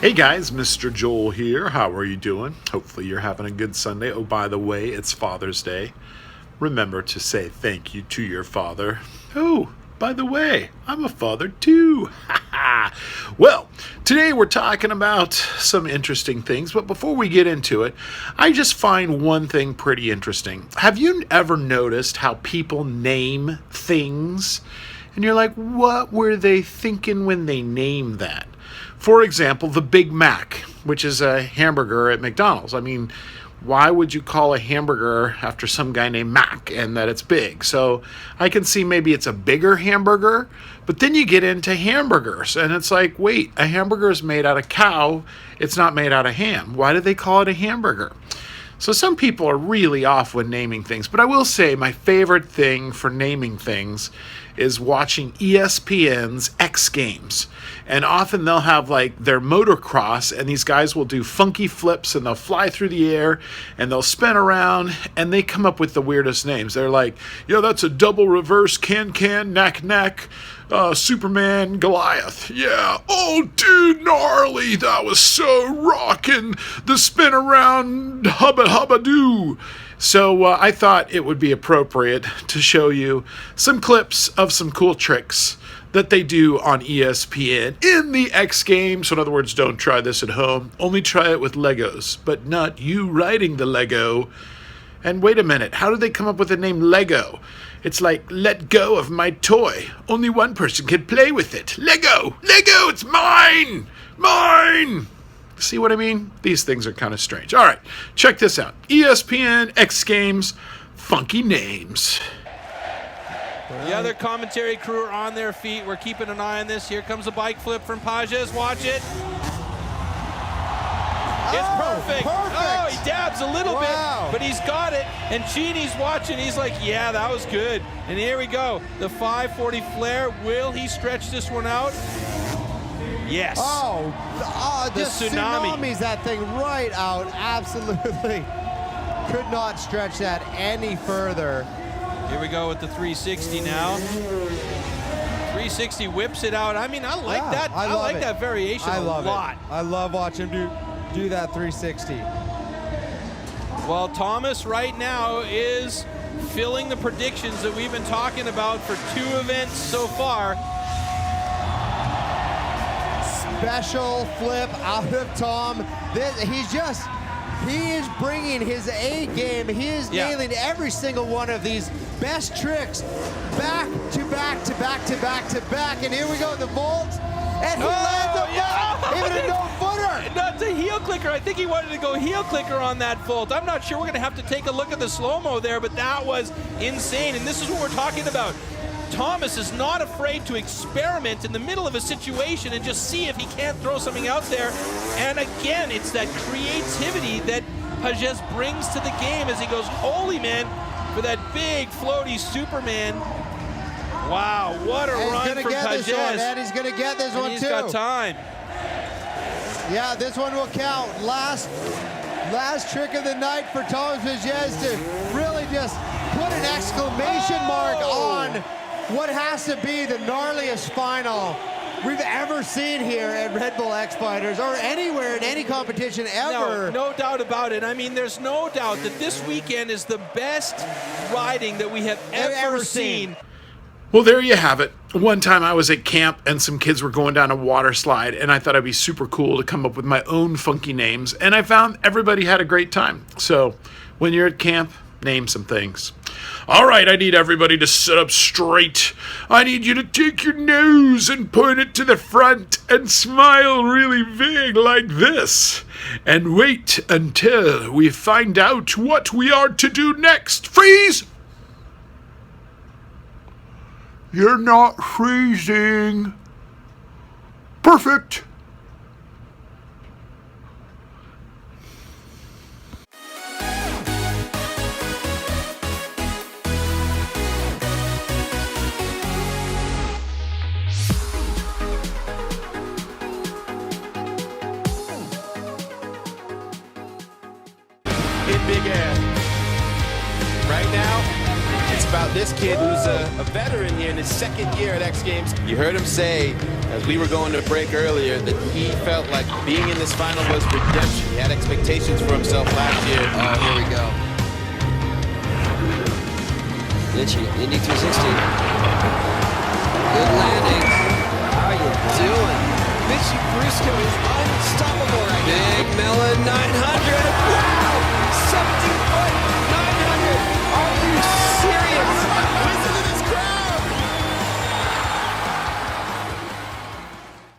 Hey guys, Mr. Joel here. How are you doing? Hopefully you're having a good Sunday. Oh, by the way, it's Father's Day. Remember to say thank you to your father. Oh, by the way, I'm a father too. Well, today we're talking about some interesting things, but before we get into it, I just find one thing pretty interesting. Have you ever noticed how people name things? And you're like, what were they thinking when they named that? For example, the Big Mac, which is a hamburger at McDonald's. I mean, why would you call a hamburger after some guy named Mac and that it's big? So I can see maybe it's a bigger hamburger, but then you get into hamburgers and it's like, wait, a hamburger is made out of cow. It's not made out of ham. Why do they call it a hamburger? So some people are really off when naming things, but I will say my favorite thing for naming things is watching ESPN's X Games. And often they'll have like their motocross and these guys will do funky flips and they'll fly through the air and they'll spin around and they come up with the weirdest names. They're like, that's a double reverse neck, Superman Goliath. Yeah. Oh, dude, gnarly. That was so rockin'. The spin around hubba doo. So I thought it would be appropriate to show you some clips of some cool tricks that they do on ESPN in the X Games. So in other words, don't try this at home. Only try it with Legos, but not you riding the Lego. And wait a minute, how did they come up with the name Lego? It's like, let go of my toy. Only one person can play with it. Lego, it's mine. See what I mean? These things are kind of strange. All right, check this out. ESPN, X Games, funky names. The other commentary crew are on their feet. We're keeping an eye on this. Here comes a bike flip from Pages. Watch it. It's perfect. Oh, he dabs a little bit, but he's got it. And Chini's watching. He's like, yeah, that was good. And here we go. The 540 flare. Will he stretch this one out? Yes. The tsunamis that thing right out. Absolutely. Could not stretch that any further. Here we go with the 360 now. 360 whips it out. I mean, I like that. I like that variation a lot. I love watching him do that 360. Well, Thomas right now is filling the predictions that we've been talking about for 2 events so far. Special flip out of Tom. He is bringing his A game. He is nailing every single one of these best tricks back to back to back to back to back. And here we go, the vault. And he lands a even a no-footer. That's a heel clicker. I think he wanted to go heel clicker on that vault. I'm not sure. We're going to have to take a look at the slow-mo there, but that was insane. And this is what we're talking about. Thomas is not afraid to experiment in the middle of a situation and just see if he can't throw something out there. And again, it's that creativity that Pages brings to the game as he goes, holy man, for that big floaty Superman. Wow, what a run from Pages. And he's going to get this one too. He's got time. Yeah, this one will count. Last trick of the night for Thomas Pages to really just put an exclamation mark on what has to be the gnarliest final we've ever seen here at Red Bull X Fighters or anywhere in any competition ever. No doubt about it. I mean, there's no doubt that this weekend is the best riding that we have ever seen. Well, there you have it. One time I was at camp and some kids were going down a water slide and I thought it'd be super cool to come up with my own funky names, and I found everybody had a great time. So when you're at camp, name some things. All right, I need everybody to sit up straight. I need you to take your nose and point it to the front and smile really big like this. And wait until we find out what we are to do next. Freeze! You're not freezing. Perfect. In Big Air. Right now, it's about this kid who's a veteran here in his second year at X Games. You heard him say, as we were going to break earlier, that he felt like being in this final was redemption. He had expectations for himself last year. Oh, here we go. Itchy, Indy 360. Good landing. How you doing? Mitchy Briscoe is unstoppable right now. Big Melon